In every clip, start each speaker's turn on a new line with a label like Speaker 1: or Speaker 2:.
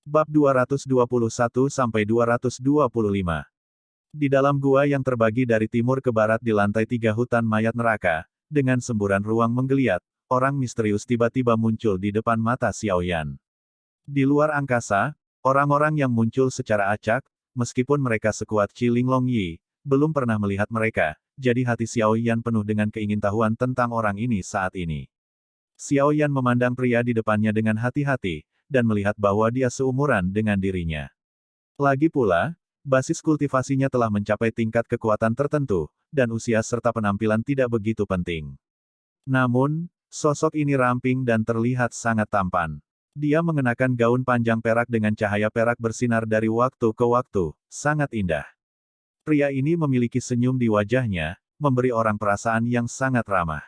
Speaker 1: Bab 221-225. Di dalam gua yang terbagi dari timur ke barat di lantai 3 hutan mayat neraka, dengan semburan ruang menggeliat, orang misterius tiba-tiba muncul di depan mata Xiaoyan. Di luar angkasa, orang-orang yang muncul secara acak, meskipun mereka sekuat Qi Linglong Yi, belum pernah melihat mereka, jadi hati Xiaoyan penuh dengan keingintahuan tentang orang ini saat ini. Xiaoyan memandang pria di depannya dengan hati-hati, dan melihat bahwa dia seumuran dengan dirinya. Lagi pula, basis kultivasinya telah mencapai tingkat kekuatan tertentu, dan usia serta penampilan tidak begitu penting. Namun, sosok ini ramping dan terlihat sangat tampan. Dia mengenakan gaun panjang perak dengan cahaya perak bersinar dari waktu ke waktu, sangat indah. Pria ini memiliki senyum di wajahnya, memberi orang perasaan yang sangat ramah.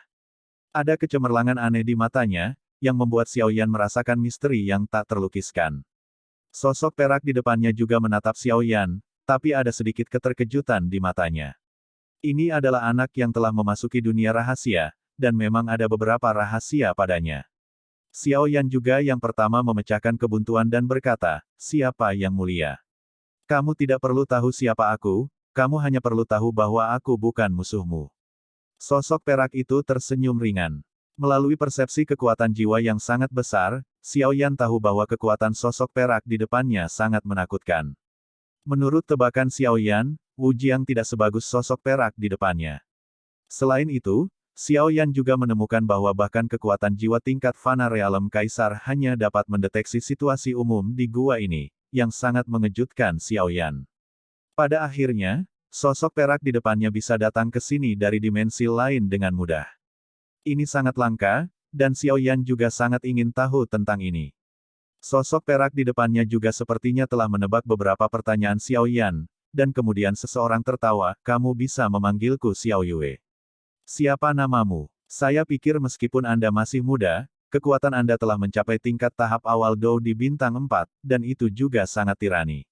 Speaker 1: Ada kecemerlangan aneh di matanya, yang membuat Xiaoyan merasakan misteri yang tak terlukiskan. Sosok perak di depannya juga menatap Xiaoyan, tapi ada sedikit keterkejutan di matanya. Ini adalah anak yang telah memasuki dunia rahasia, dan memang ada beberapa rahasia padanya. Xiaoyan juga yang pertama memecahkan kebuntuan dan berkata, "Siapa yang mulia? Kamu tidak perlu tahu siapa aku, kamu hanya perlu tahu bahwa aku bukan musuhmu." Sosok perak itu tersenyum ringan. Melalui persepsi kekuatan jiwa yang sangat besar, Xiaoyan tahu bahwa kekuatan sosok perak di depannya sangat menakutkan. Menurut tebakan Xiaoyan, Wu Jiang tidak sebagus sosok perak di depannya. Selain itu, Xiaoyan juga menemukan bahwa bahkan kekuatan jiwa tingkat Fana Realm Kaisar hanya dapat mendeteksi situasi umum di gua ini, yang sangat mengejutkan Xiaoyan. Pada akhirnya, sosok perak di depannya bisa datang ke sini dari dimensi lain dengan mudah. Ini sangat langka, dan Xiaoyan juga sangat ingin tahu tentang ini. Sosok perak di depannya juga sepertinya telah menebak beberapa pertanyaan Xiaoyan, dan kemudian seseorang tertawa, "Kamu bisa memanggilku Xiao Yue. Siapa namamu? Saya pikir meskipun Anda masih muda, kekuatan Anda telah mencapai tingkat tahap awal Dou di bintang 4, dan itu juga sangat tirani.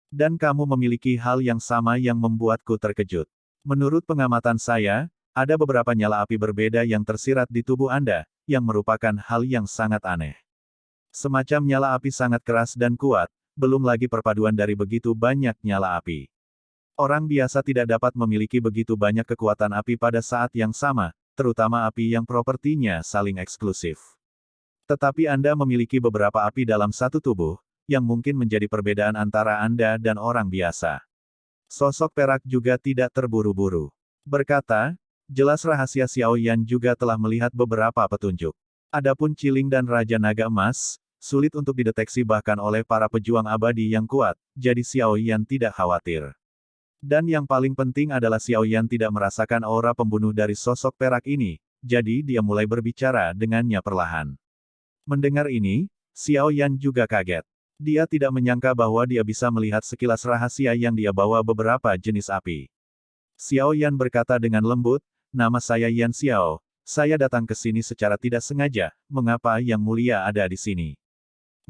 Speaker 1: Dan kamu memiliki hal yang sama yang membuatku terkejut. Menurut pengamatan saya, ada beberapa nyala api berbeda yang tersirat di tubuh Anda, yang merupakan hal yang sangat aneh. Semacam nyala api sangat keras dan kuat, belum lagi perpaduan dari begitu banyak nyala api. Orang biasa tidak dapat memiliki begitu banyak kekuatan api pada saat yang sama, terutama api yang propertinya saling eksklusif. Tetapi Anda memiliki beberapa api dalam satu tubuh, yang mungkin menjadi perbedaan antara Anda dan orang biasa." Sosok perak juga tidak terburu-buru. Berkata, jelas rahasia Xiaoyan juga telah melihat beberapa petunjuk. Adapun Ciling dan Raja Naga Emas, sulit untuk dideteksi bahkan oleh para pejuang abadi yang kuat, jadi Xiaoyan tidak khawatir. Dan yang paling penting adalah Xiaoyan tidak merasakan aura pembunuh dari sosok perak ini, jadi dia mulai berbicara dengannya perlahan. Mendengar ini, Xiaoyan juga kaget. Dia tidak menyangka bahwa dia bisa melihat sekilas rahasia yang dia bawa beberapa jenis api. Xiaoyan berkata dengan lembut, "Nama saya Yan Xiao, saya datang ke sini secara tidak sengaja, mengapa Yang Mulia ada di sini?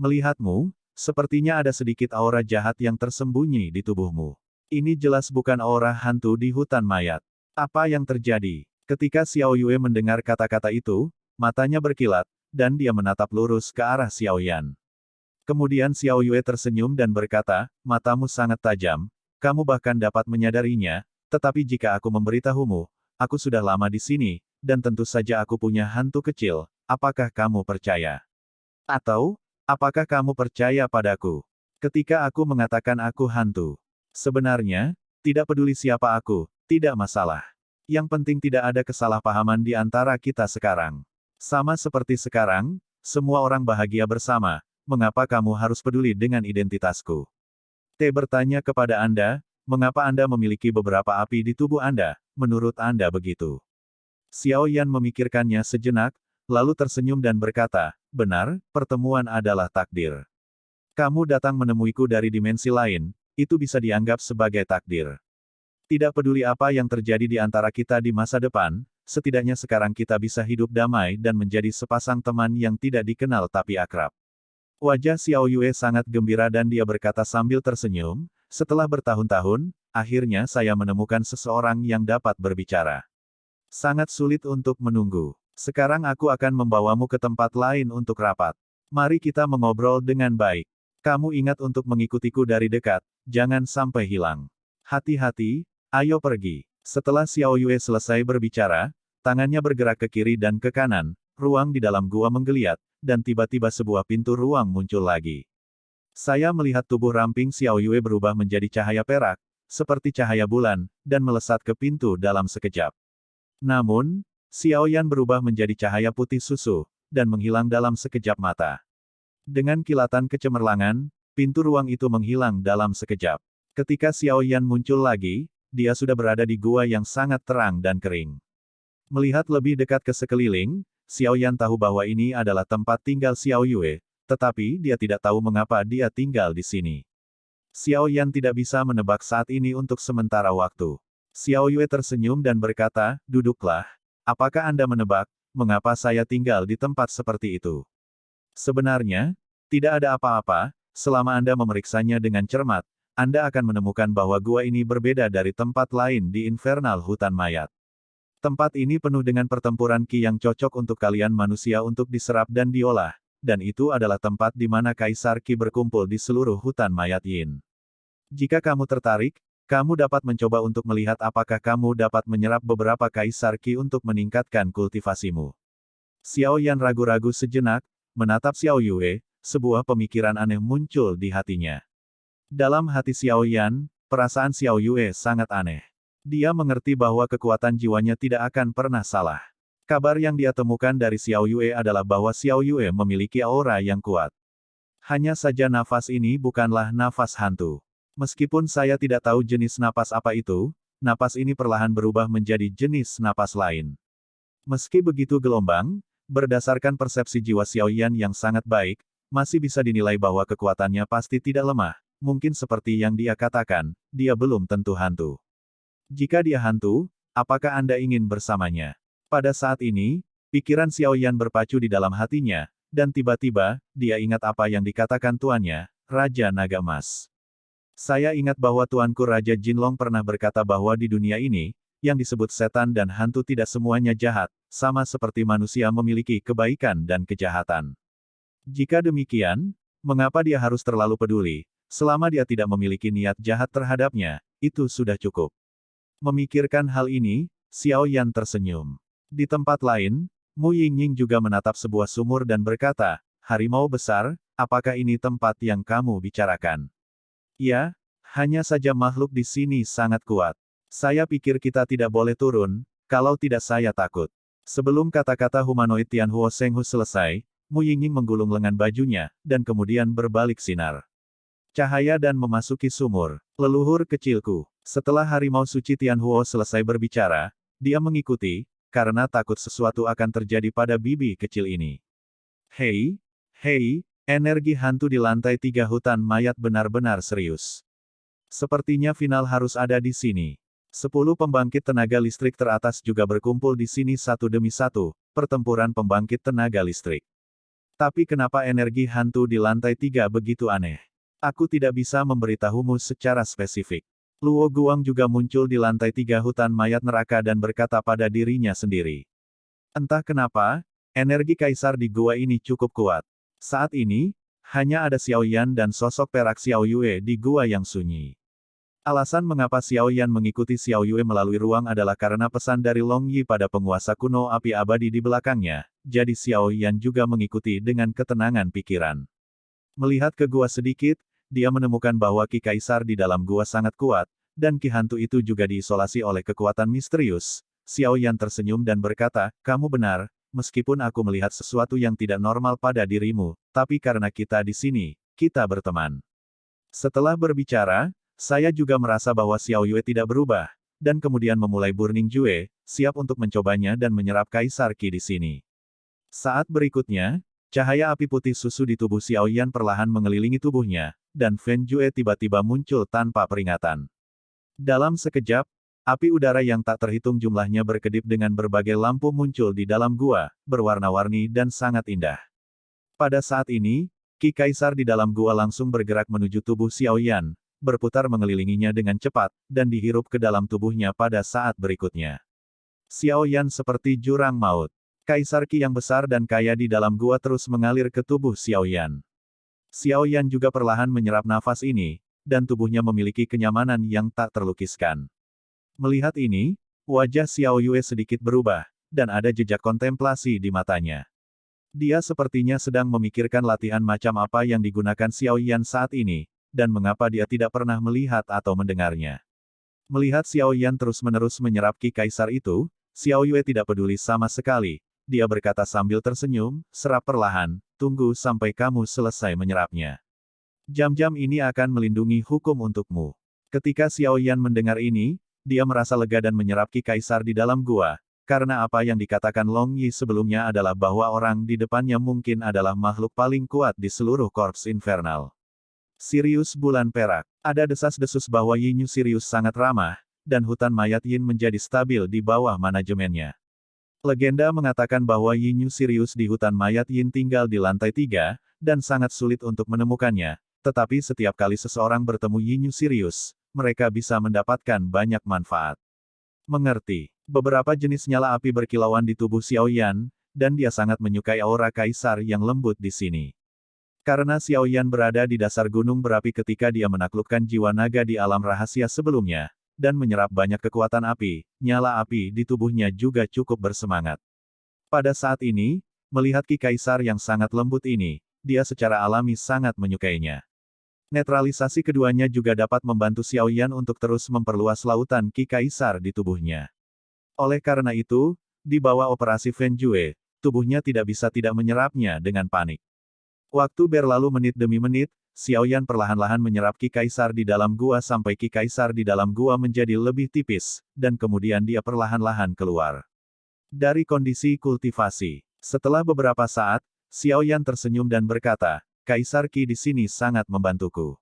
Speaker 1: Melihatmu, sepertinya ada sedikit aura jahat yang tersembunyi di tubuhmu. Ini jelas bukan aura hantu di hutan mayat. Apa yang terjadi?" Ketika Xiao Yue mendengar kata-kata itu, matanya berkilat, dan dia menatap lurus ke arah Xiaoyan. Kemudian Xiao Yue tersenyum dan berkata, "Matamu sangat tajam, kamu bahkan dapat menyadarinya, tetapi jika aku memberitahumu, aku sudah lama di sini, dan tentu saja aku punya hantu kecil, apakah kamu percaya? Atau, apakah kamu percaya padaku ketika aku mengatakan aku hantu? Sebenarnya, tidak peduli siapa aku, tidak masalah. Yang penting tidak ada kesalahpahaman di antara kita sekarang. Sama seperti sekarang, semua orang bahagia bersama, mengapa kamu harus peduli dengan identitasku? T bertanya kepada Anda, mengapa Anda memiliki beberapa api di tubuh Anda, menurut Anda begitu?" Xiaoyan memikirkannya sejenak, lalu tersenyum dan berkata, "Benar, pertemuan adalah takdir. Kamu datang menemuiku dari dimensi lain, itu bisa dianggap sebagai takdir. Tidak peduli apa yang terjadi di antara kita di masa depan, setidaknya sekarang kita bisa hidup damai dan menjadi sepasang teman yang tidak dikenal tapi akrab." Wajah Xiao Yue sangat gembira dan dia berkata sambil tersenyum, "Setelah bertahun-tahun, akhirnya saya menemukan seseorang yang dapat berbicara. Sangat sulit untuk menunggu. Sekarang aku akan membawamu ke tempat lain untuk rapat. Mari kita mengobrol dengan baik." Kamu ingat untuk mengikutiku dari dekat, jangan sampai hilang. Hati-hati, ayo pergi. Setelah Xiao Yue selesai berbicara, tangannya bergerak ke kiri dan ke kanan, ruang di dalam gua menggeliat, dan tiba-tiba sebuah pintu ruang muncul lagi. Saya melihat tubuh ramping Xiao Yue berubah menjadi cahaya perak, seperti cahaya bulan, dan melesat ke pintu dalam sekejap. Namun, Xiao Yan berubah menjadi cahaya putih susu, dan menghilang dalam sekejap mata. Dengan kilatan kecemerlangan, pintu ruang itu menghilang dalam sekejap. Ketika Xiao Yan muncul lagi, dia sudah berada di gua yang sangat terang dan kering. Melihat lebih dekat ke sekeliling, Xiao Yan tahu bahwa ini adalah tempat tinggal Xiao Yue, tetapi dia tidak tahu mengapa dia tinggal di sini. Xiao Yan tidak bisa menebak saat ini untuk sementara waktu. Xiao Yue tersenyum dan berkata, "Duduklah. Apakah Anda menebak, mengapa saya tinggal di tempat seperti itu?" Sebenarnya, tidak ada apa-apa, selama Anda memeriksanya dengan cermat, Anda akan menemukan bahwa gua ini berbeda dari tempat lain di Infernal Hutan Mayat. Tempat ini penuh dengan pertempuran ki yang cocok untuk kalian manusia untuk diserap dan diolah, dan itu adalah tempat di mana Kaisar Ki berkumpul di seluruh hutan mayat Yin. Jika kamu tertarik, kamu dapat mencoba untuk melihat apakah kamu dapat menyerap beberapa Kaisar Ki untuk meningkatkan kultivasimu. Xiao Yan ragu-ragu sejenak, menatap Xiao Yue, sebuah pemikiran aneh muncul di hatinya. Dalam hati Xiao Yan, perasaan Xiao Yue sangat aneh. Dia mengerti bahwa kekuatan jiwanya tidak akan pernah salah. Kabar yang dia temukan dari Xiao Yue adalah bahwa Xiao Yue memiliki aura yang kuat. Hanya saja nafas ini bukanlah nafas hantu. Meskipun saya tidak tahu jenis napas apa itu, napas ini perlahan berubah menjadi jenis napas lain. Meski begitu gelombang, berdasarkan persepsi jiwa Xiao Yan yang sangat baik, masih bisa dinilai bahwa kekuatannya pasti tidak lemah, mungkin seperti yang dia katakan, dia belum tentu hantu. Jika dia hantu, apakah Anda ingin bersamanya? Pada saat ini, pikiran Xiao Yan berpacu di dalam hatinya, dan tiba-tiba, dia ingat apa yang dikatakan tuannya, Raja Naga Emas. Saya ingat bahwa tuanku Raja Jinlong pernah berkata bahwa di dunia ini, yang disebut setan dan hantu tidak semuanya jahat, sama seperti manusia memiliki kebaikan dan kejahatan. Jika demikian, mengapa dia harus terlalu peduli? Selama dia tidak memiliki niat jahat terhadapnya, itu sudah cukup. Memikirkan hal ini, Xiao Yan tersenyum. Di tempat lain, Mu Yingying juga menatap sebuah sumur dan berkata, "Harimau besar, apakah ini tempat yang kamu bicarakan?" "Ya, hanya saja makhluk di sini sangat kuat. Saya pikir kita tidak boleh turun, kalau tidak saya takut." Sebelum kata-kata humanoid Tianhuo Shenghu selesai, Mu Yingying menggulung lengan bajunya, dan kemudian berbalik sinar cahaya dan memasuki sumur. "Leluhur kecilku." Setelah harimau suci Tianhuo selesai berbicara, dia mengikuti, karena takut sesuatu akan terjadi pada bibi kecil ini. Hei, energi hantu di lantai 3 hutan mayat benar-benar serius. Sepertinya final harus ada di sini. 10 pembangkit tenaga listrik teratas juga berkumpul di sini satu demi satu, pertempuran pembangkit tenaga listrik. Tapi kenapa energi hantu di lantai 3 begitu aneh? Aku tidak bisa memberitahumu secara spesifik. Luo Guang juga muncul di lantai 3 hutan mayat neraka dan berkata pada dirinya sendiri. Entah kenapa, energi kaisar di gua ini cukup kuat. Saat ini, hanya ada Xiao Yan dan sosok perak Xiao Yue di gua yang sunyi. Alasan mengapa Xiao Yan mengikuti Xiao Yue melalui ruang adalah karena pesan dari Long Yi pada penguasa kuno api abadi di belakangnya, jadi Xiao Yan juga mengikuti dengan ketenangan pikiran. Melihat ke gua sedikit, dia menemukan bahwa Ki Kaisar di dalam gua sangat kuat, dan Ki Hantu itu juga diisolasi oleh kekuatan misterius. Xiao Yan tersenyum dan berkata, "Kamu benar, meskipun aku melihat sesuatu yang tidak normal pada dirimu, tapi karena kita di sini, kita berteman." Setelah berbicara, saya juga merasa bahwa Xiao Yue tidak berubah, dan kemudian memulai Burning Jue, siap untuk mencobanya dan menyerap Kaisar Ki di sini. Saat berikutnya, cahaya api putih susu di tubuh Xiao Yan perlahan mengelilingi tubuhnya, dan Fen Jue tiba-tiba muncul tanpa peringatan. Dalam sekejap, api udara yang tak terhitung jumlahnya berkedip dengan berbagai lampu muncul di dalam gua, berwarna-warni dan sangat indah. Pada saat ini, Ki Kaisar di dalam gua langsung bergerak menuju tubuh Xiao Yan, berputar mengelilinginya dengan cepat, dan dihirup ke dalam tubuhnya pada saat berikutnya. Xiao Yan seperti jurang maut. Kaisar Ki yang besar dan kaya di dalam gua terus mengalir ke tubuh Xiao Yan. Xiao Yan juga perlahan menyerap nafas ini, dan tubuhnya memiliki kenyamanan yang tak terlukiskan. Melihat ini, wajah Xiao Yue sedikit berubah, dan ada jejak kontemplasi di matanya. Dia sepertinya sedang memikirkan latihan macam apa yang digunakan Xiao Yan saat ini, dan mengapa dia tidak pernah melihat atau mendengarnya. Melihat Xiao Yan terus-menerus menyerap Ki Kaisar itu, Xiao Yue tidak peduli sama sekali. Dia berkata sambil tersenyum, serap perlahan, tunggu sampai kamu selesai menyerapnya. Jam-jam ini akan melindungi hukum untukmu. Ketika Xiao Yan mendengar ini, dia merasa lega dan menyerap Ki Kaisar di dalam gua, karena apa yang dikatakan Long Yi sebelumnya adalah bahwa orang di depannya mungkin adalah makhluk paling kuat di seluruh Korps Infernal. Sirius Bulan Perak. Ada desas-desus bahwa Yinyu Sirius sangat ramah, dan hutan mayat Yin menjadi stabil di bawah manajemennya. Legenda mengatakan bahwa Yinyu Sirius di hutan mayat Yin tinggal di lantai 3, dan sangat sulit untuk menemukannya, tetapi setiap kali seseorang bertemu Yinyu Sirius, mereka bisa mendapatkan banyak manfaat. Mengerti. Beberapa jenis nyala api berkilauan di tubuh Xiao Yan, dan dia sangat menyukai aura kaisar yang lembut di sini. Karena Xiao Yan berada di dasar gunung berapi ketika dia menaklukkan jiwa naga di alam rahasia sebelumnya, dan menyerap banyak kekuatan api, nyala api di tubuhnya juga cukup bersemangat. Pada saat ini, melihat Ki Kaisar yang sangat lembut ini, dia secara alami sangat menyukainya. Netralisasi keduanya juga dapat membantu Xiao Yan untuk terus memperluas lautan Ki Kaisar di tubuhnya. Oleh karena itu, di bawah operasi Fen Jue, tubuhnya tidak bisa tidak menyerapnya dengan panik. Waktu berlalu menit demi menit, Xiao Yan perlahan-lahan menyerap Ki Kaisar di dalam gua sampai Ki Kaisar di dalam gua menjadi lebih tipis, dan kemudian dia perlahan-lahan keluar dari kondisi kultivasi. Setelah beberapa saat, Xiao Yan tersenyum dan berkata, Kaisar Qi di sini sangat membantuku.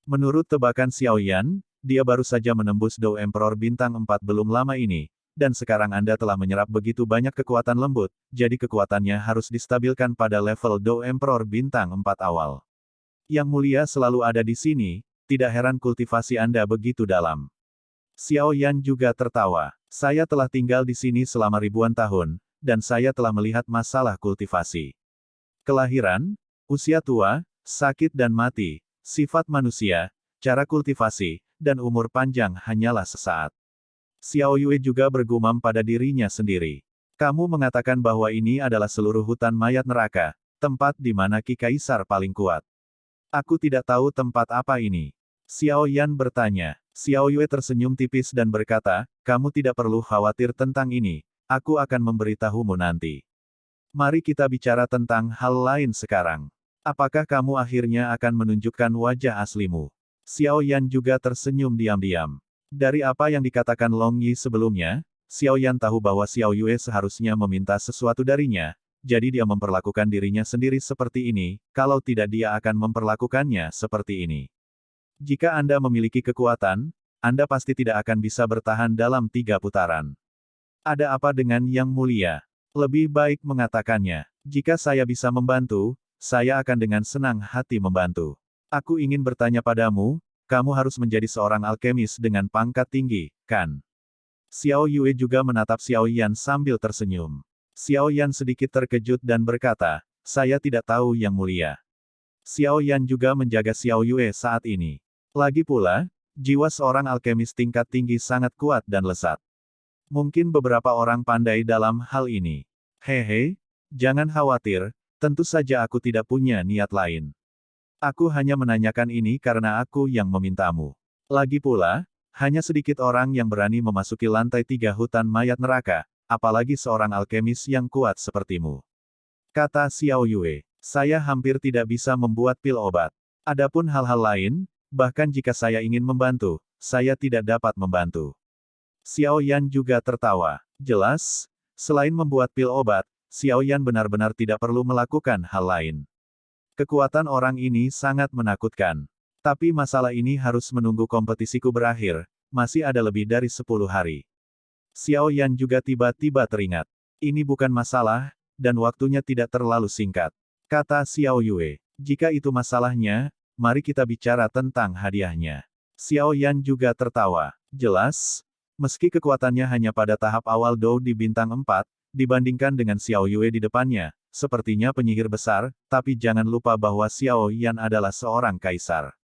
Speaker 1: Menurut tebakan Xiao Yan, dia baru saja menembus Dou Emperor Bintang 4 belum lama ini, dan sekarang Anda telah menyerap begitu banyak kekuatan lembut, jadi kekuatannya harus distabilkan pada level Dou Emperor Bintang 4 awal. Yang mulia selalu ada di sini, tidak heran kultivasi Anda begitu dalam. Xiao Yan juga tertawa. Saya telah tinggal di sini selama ribuan tahun, dan saya telah melihat masalah kultivasi. Kelahiran, usia tua, sakit dan mati, sifat manusia, cara kultivasi, dan umur panjang hanyalah sesaat. Xiao Yue juga bergumam pada dirinya sendiri. Kamu mengatakan bahwa ini adalah seluruh hutan mayat neraka, tempat di mana Ki Kaisar paling kuat. Aku tidak tahu tempat apa ini. Xiao Yan bertanya. Xiao Yue tersenyum tipis dan berkata, kamu tidak perlu khawatir tentang ini, aku akan memberitahumu nanti. Mari kita bicara tentang hal lain sekarang. Apakah kamu akhirnya akan menunjukkan wajah aslimu? Xiao Yan juga tersenyum diam-diam. Dari apa yang dikatakan Long Yi sebelumnya, Xiao Yan tahu bahwa Xiao Yue seharusnya meminta sesuatu darinya, jadi dia memperlakukan dirinya sendiri seperti ini, kalau tidak dia akan memperlakukannya seperti ini. Jika Anda memiliki kekuatan, Anda pasti tidak akan bisa bertahan dalam 3 putaran. Ada apa dengan Yang Mulia? Lebih baik mengatakannya, jika saya bisa membantu, saya akan dengan senang hati membantu. Aku ingin bertanya padamu, kamu harus menjadi seorang alkemis dengan pangkat tinggi, kan? Xiao Yue juga menatap Xiao Yan sambil tersenyum. Xiao Yan sedikit terkejut dan berkata, saya tidak tahu Yang Mulia. Xiao Yan juga menjaga Xiao Yue saat ini. Lagi pula, jiwa seorang alkemis tingkat tinggi sangat kuat dan lezat. Mungkin beberapa orang pandai dalam hal ini. Hehe, jangan khawatir, tentu saja aku tidak punya niat lain. Aku hanya menanyakan ini karena aku yang memintamu. Lagi pula, hanya sedikit orang yang berani memasuki lantai 3 hutan mayat neraka, apalagi seorang alkemis yang kuat sepertimu. Kata Xiao Yue, saya hampir tidak bisa membuat pil obat. Adapun hal-hal lain, bahkan jika saya ingin membantu, saya tidak dapat membantu. Xiao Yan juga tertawa. Jelas, selain membuat pil obat, Xiao Yan benar-benar tidak perlu melakukan hal lain. Kekuatan orang ini sangat menakutkan. Tapi masalah ini harus menunggu kompetisiku berakhir, masih ada lebih dari 10 hari. Xiao Yan juga tiba-tiba teringat. Ini bukan masalah, dan waktunya tidak terlalu singkat. Kata Xiao Yue, jika itu masalahnya, mari kita bicara tentang hadiahnya. Xiao Yan juga tertawa. Jelas, meski kekuatannya hanya pada tahap awal Dou di bintang 4, dibandingkan dengan Xiao Yue di depannya, sepertinya penyihir besar, tapi jangan lupa bahwa Xiao Yan adalah seorang kaisar.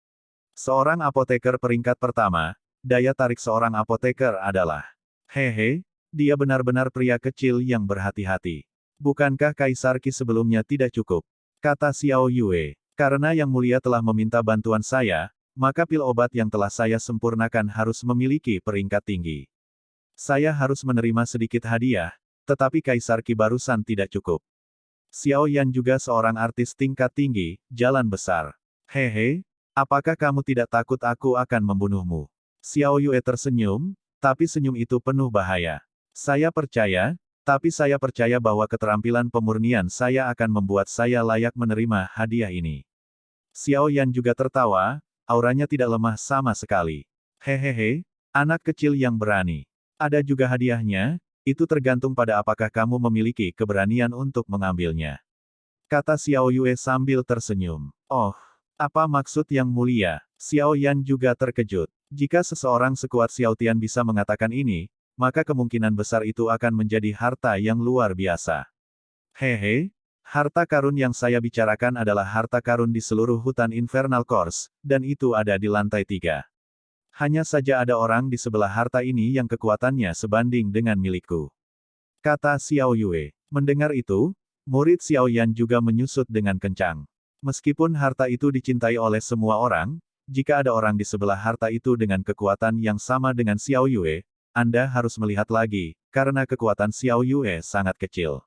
Speaker 1: Seorang apoteker peringkat pertama, daya tarik seorang apoteker adalah, hehe, dia benar-benar pria kecil yang berhati-hati. Bukankah Kaisar Qi sebelumnya tidak cukup? Kata Xiao Yue. Karena Yang Mulia telah meminta bantuan saya, maka pil obat yang telah saya sempurnakan harus memiliki peringkat tinggi. Saya harus menerima sedikit hadiah, tetapi Kaisar Qi barusan tidak cukup. Xiao Yan juga seorang artis tingkat tinggi, jalan besar. Hehe, apakah kamu tidak takut aku akan membunuhmu? Xiao Yue tersenyum, tapi senyum itu penuh bahaya. Saya percaya, tapi saya percaya bahwa keterampilan pemurnian saya akan membuat saya layak menerima hadiah ini. Xiao Yan juga tertawa, auranya tidak lemah sama sekali. Hehehe, anak kecil yang berani. Ada juga hadiahnya, itu tergantung pada apakah kamu memiliki keberanian untuk mengambilnya. Kata Xiao Yue sambil tersenyum. Oh, apa maksud Yang Mulia? Xiao Yan juga terkejut. Jika seseorang sekuat Xiao Tian bisa mengatakan ini, maka kemungkinan besar itu akan menjadi harta yang luar biasa. Hehe, harta karun yang saya bicarakan adalah harta karun di seluruh hutan Infernal Course, dan itu ada di lantai 3. Hanya saja ada orang di sebelah harta ini yang kekuatannya sebanding dengan milikku. Kata Xiao Yue. Mendengar itu, murid Xiao Yan juga menyusut dengan kencang. Meskipun harta itu dicintai oleh semua orang, jika ada orang di sebelah harta itu dengan kekuatan yang sama dengan Xiao Yue, Anda harus melihat lagi, karena kekuatan Xiao Yue sangat kecil.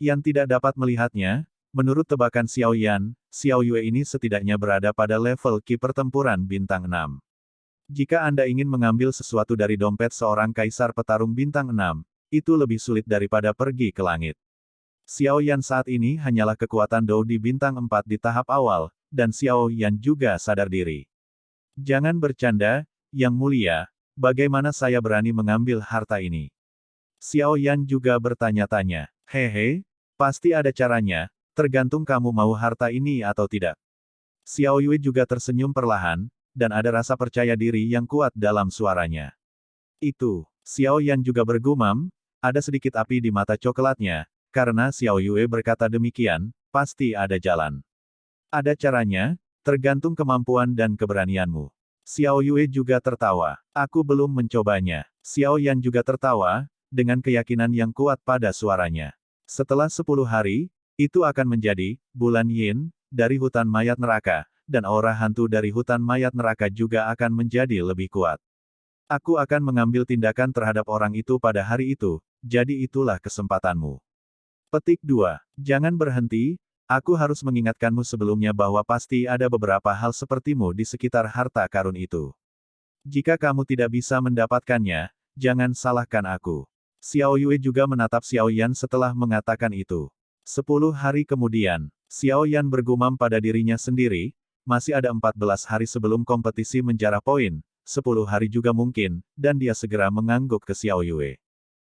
Speaker 1: Yang tidak dapat melihatnya, menurut tebakan Xiao Yan, Xiao Yue ini setidaknya berada pada level Qi pertempuran bintang 6. Jika Anda ingin mengambil sesuatu dari dompet seorang kaisar petarung bintang 6, itu lebih sulit daripada pergi ke langit. Xiao Yan saat ini hanyalah kekuatan Dou di bintang 4 di tahap awal, dan Xiao Yan juga sadar diri. Jangan bercanda, Yang Mulia, bagaimana saya berani mengambil harta ini? Xiao Yan juga bertanya-tanya. Hehe, pasti ada caranya, tergantung kamu mau harta ini atau tidak. Xiao Yue juga tersenyum perlahan, dan ada rasa percaya diri yang kuat dalam suaranya. Itu, Xiao Yan juga bergumam, ada sedikit api di mata coklatnya, karena Xiao Yue berkata demikian, pasti ada jalan. Ada caranya, tergantung kemampuan dan keberanianmu. Xiao Yue juga tertawa. Aku belum mencobanya. Xiao Yan juga tertawa, dengan keyakinan yang kuat pada suaranya. Setelah 10 hari, itu akan menjadi bulan Yin dari hutan mayat neraka, dan aura hantu dari hutan mayat neraka juga akan menjadi lebih kuat. Aku akan mengambil tindakan terhadap orang itu pada hari itu, jadi itulah kesempatanmu. Petik 2. Jangan berhenti, aku harus mengingatkanmu sebelumnya bahwa pasti ada beberapa hal sepertimu di sekitar harta karun itu. Jika kamu tidak bisa mendapatkannya, jangan salahkan aku. Xiao Yue juga menatap Xiao Yan setelah mengatakan itu. 10 hari kemudian, Xiao Yan bergumam pada dirinya sendiri, masih ada 14 hari sebelum kompetisi menjarah poin, 10 hari juga mungkin, dan dia segera mengangguk ke Xiao Yue.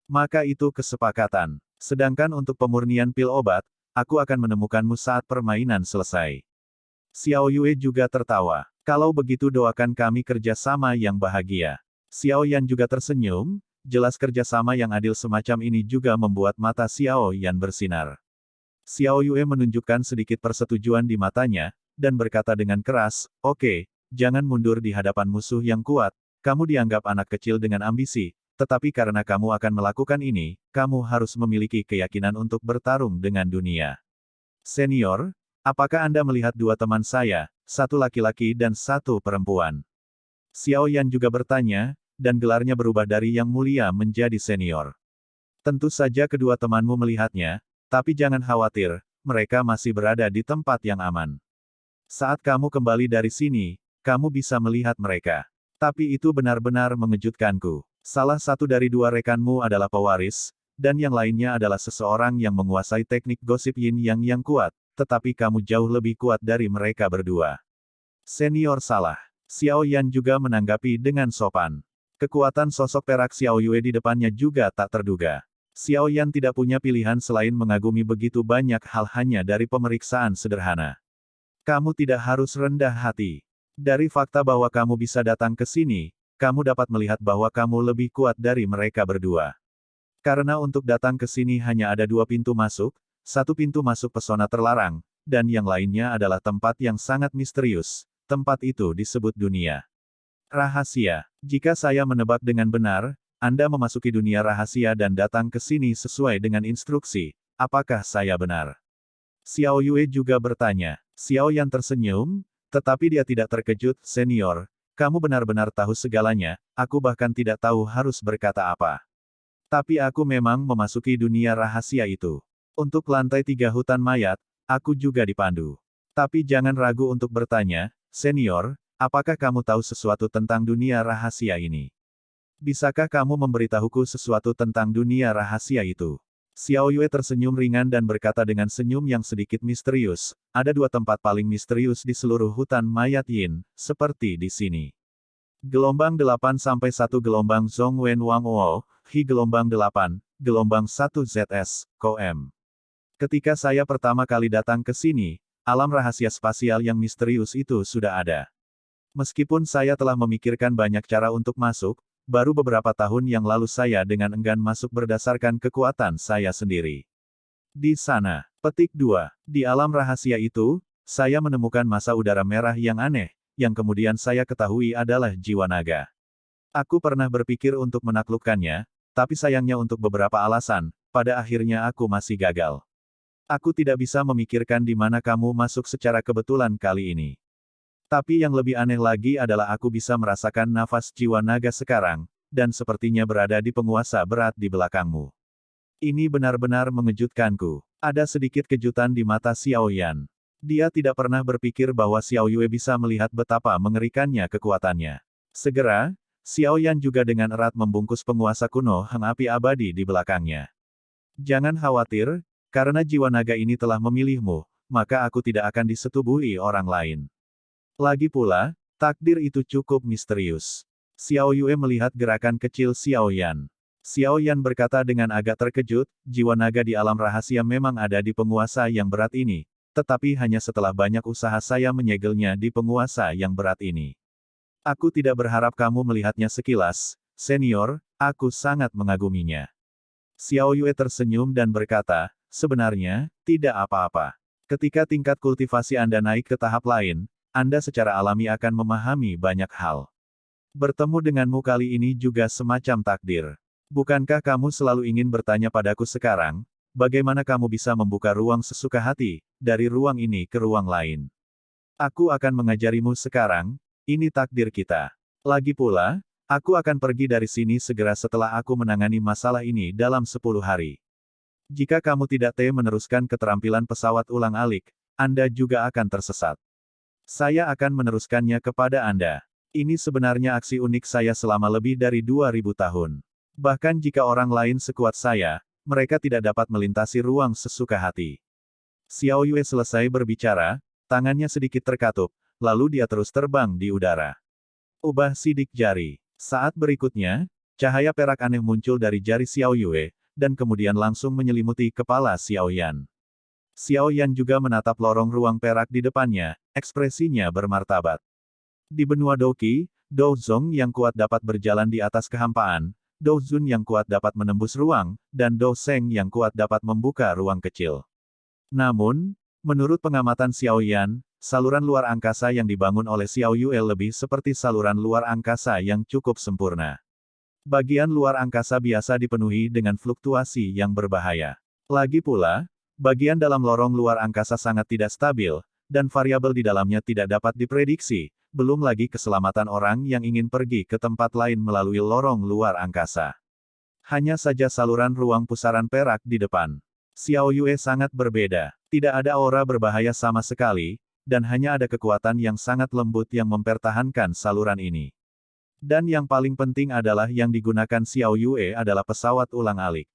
Speaker 1: Maka itu kesepakatan. Sedangkan untuk pemurnian pil obat, aku akan menemukanmu saat permainan selesai. Xiao Yue juga tertawa. Kalau begitu doakan kami kerjasama yang bahagia. Xiao Yan juga tersenyum, jelas kerjasama yang adil semacam ini juga membuat mata Xiao Yan bersinar. Xiao Yue menunjukkan sedikit persetujuan di matanya, dan berkata dengan keras, oke, jangan mundur di hadapan musuh yang kuat, kamu dianggap anak kecil dengan ambisi, tetapi karena kamu akan melakukan ini, kamu harus memiliki keyakinan untuk bertarung dengan dunia. Senior, apakah Anda melihat dua teman saya, satu laki-laki dan satu perempuan? Xiao Yan juga bertanya, dan gelarnya berubah dari Yang Mulia menjadi Senior. Tentu saja kedua temanmu melihatnya, tapi jangan khawatir, mereka masih berada di tempat yang aman. Saat kamu kembali dari sini, kamu bisa melihat mereka. Tapi itu benar-benar mengejutkanku. Salah satu dari dua rekanmu adalah pewaris, dan yang lainnya adalah seseorang yang menguasai teknik gosip yin yang kuat, tetapi kamu jauh lebih kuat dari mereka berdua. Senior salah. Xiao Yan juga menanggapi dengan sopan. Kekuatan sosok perak Xiao Yue di depannya juga tak terduga. Xiao Yan tidak punya pilihan selain mengagumi begitu banyak hal hanya dari pemeriksaan sederhana. Kamu tidak harus rendah hati. Dari fakta bahwa kamu bisa datang ke sini, kamu dapat melihat bahwa kamu lebih kuat dari mereka berdua. Karena untuk datang ke sini hanya ada 2 pintu masuk, satu pintu masuk pesona terlarang, dan yang lainnya adalah tempat yang sangat misterius. Tempat itu disebut dunia rahasia. Jika saya menebak dengan benar, Anda memasuki dunia rahasia dan datang ke sini sesuai dengan instruksi. Apakah saya benar? Xiao Yue juga bertanya. Xiao Yan tersenyum, tetapi dia tidak terkejut. Senior, kamu benar-benar tahu segalanya, aku bahkan tidak tahu harus berkata apa. Tapi aku memang memasuki dunia rahasia itu. Untuk lantai 3 hutan mayat, aku juga dipandu. Tapi jangan ragu untuk bertanya, senior, apakah kamu tahu sesuatu tentang dunia rahasia ini? Bisakah kamu memberitahuku sesuatu tentang dunia rahasia itu? Xiao Yue tersenyum ringan dan berkata dengan senyum yang sedikit misterius, ada dua tempat paling misterius di seluruh hutan mayat Yin, seperti di sini. Gelombang 8 sampai 1 gelombang Zhong Wen Wang Wo, Hi gelombang 8, gelombang 1 ZS, Kom. Ketika saya pertama kali datang ke sini, alam rahasia spasial yang misterius itu sudah ada. Meskipun saya telah memikirkan banyak cara untuk masuk, baru beberapa tahun yang lalu saya dengan enggan masuk berdasarkan kekuatan saya sendiri. Di sana, petik 2, di alam rahasia itu, saya menemukan masa udara merah yang aneh, yang kemudian saya ketahui adalah jiwa naga. Aku pernah berpikir untuk menaklukkannya, tapi sayangnya untuk beberapa alasan, pada akhirnya aku masih gagal. Aku tidak bisa memikirkan di mana kamu masuk secara kebetulan kali ini. Tapi yang lebih aneh lagi adalah aku bisa merasakan nafas jiwa naga sekarang, dan sepertinya berada di penguasa berat di belakangmu. Ini benar-benar mengejutkanku. Ada sedikit kejutan di mata Xiao Yan. Dia tidak pernah berpikir bahwa Xiao Yue bisa melihat betapa mengerikannya kekuatannya. Segera, Xiao Yan juga dengan erat membungkus penguasa kuno Heng Api Abadi di belakangnya. Jangan khawatir, karena jiwa naga ini telah memilihmu, maka aku tidak akan disetubuhi orang lain. Lagi pula, takdir itu cukup misterius. Xiao Yue melihat gerakan kecil Xiao Yan. Xiao Yan berkata dengan agak terkejut, jiwa naga di alam rahasia memang ada di penguasa yang berat ini. Tetapi hanya setelah banyak usaha saya menyegelnya di penguasa yang berat ini. Aku tidak berharap kamu melihatnya sekilas, senior, aku sangat mengaguminya. Xiao Yue tersenyum dan berkata, sebenarnya, tidak apa-apa. Ketika tingkat kultivasi Anda naik ke tahap lain, Anda secara alami akan memahami banyak hal. Bertemu denganmu kali ini juga semacam takdir. Bukankah kamu selalu ingin bertanya padaku sekarang, bagaimana kamu bisa membuka ruang sesuka hati, dari ruang ini ke ruang lain? Aku akan mengajarimu sekarang, ini takdir kita. Lagi pula, aku akan pergi dari sini segera setelah aku menangani masalah ini dalam 10 hari. Jika kamu tidak meneruskan keterampilan pesawat ulang-alik, Anda juga akan tersesat. Saya akan meneruskannya kepada Anda. Ini sebenarnya aksi unik saya selama lebih dari 2000 tahun. Bahkan jika orang lain sekuat saya, mereka tidak dapat melintasi ruang sesuka hati. Xiao Yue selesai berbicara, tangannya sedikit terkatup, lalu dia terus terbang di udara. Ubah sidik jari. Saat berikutnya, cahaya perak aneh muncul dari jari Xiao Yue, dan kemudian langsung menyelimuti kepala Xiao Yan. Xiao Yan juga menatap lorong ruang perak di depannya, ekspresinya bermartabat. Di benua Doqi, Dou Zong yang kuat dapat berjalan di atas kehampaan, Dou Zun yang kuat dapat menembus ruang, dan Dou Seng yang kuat dapat membuka ruang kecil. Namun, menurut pengamatan Xiao Yan, saluran luar angkasa yang dibangun oleh Xiao Yue lebih seperti saluran luar angkasa yang cukup sempurna. Bagian luar angkasa biasa dipenuhi dengan fluktuasi yang berbahaya. Lagi pula, bagian dalam lorong luar angkasa sangat tidak stabil, dan variabel di dalamnya tidak dapat diprediksi, belum lagi keselamatan orang yang ingin pergi ke tempat lain melalui lorong luar angkasa. Hanya saja saluran ruang pusaran perak di depan. Xiao Yue sangat berbeda. Tidak ada aura berbahaya sama sekali, dan hanya ada kekuatan yang sangat lembut yang mempertahankan saluran ini. Dan yang paling penting adalah yang digunakan Xiao Yue adalah pesawat ulang-alik.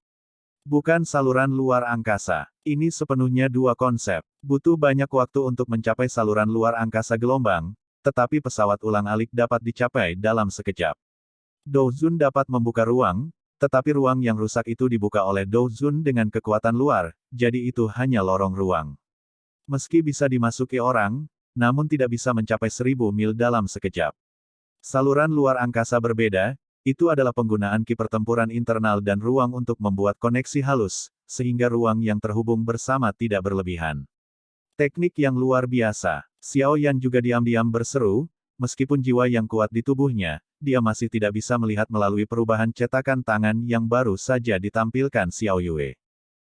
Speaker 1: Bukan saluran luar angkasa. Ini sepenuhnya dua konsep. Butuh banyak waktu untuk mencapai saluran luar angkasa gelombang, tetapi pesawat ulang-alik dapat dicapai dalam sekejap. Dou Zun dapat membuka ruang, tetapi ruang yang rusak itu dibuka oleh Dou Zun dengan kekuatan luar, jadi itu hanya lorong ruang. Meski bisa dimasuki orang, namun tidak bisa mencapai 1000 mil dalam sekejap. Saluran luar angkasa berbeda, itu adalah penggunaan ki pertempuran internal dan ruang untuk membuat koneksi halus, sehingga ruang yang terhubung bersama tidak berlebihan. Teknik yang luar biasa. Xiao Yan juga diam-diam berseru, meskipun jiwa yang kuat di tubuhnya, dia masih tidak bisa melihat melalui perubahan cetakan tangan yang baru saja ditampilkan Xiao Yue.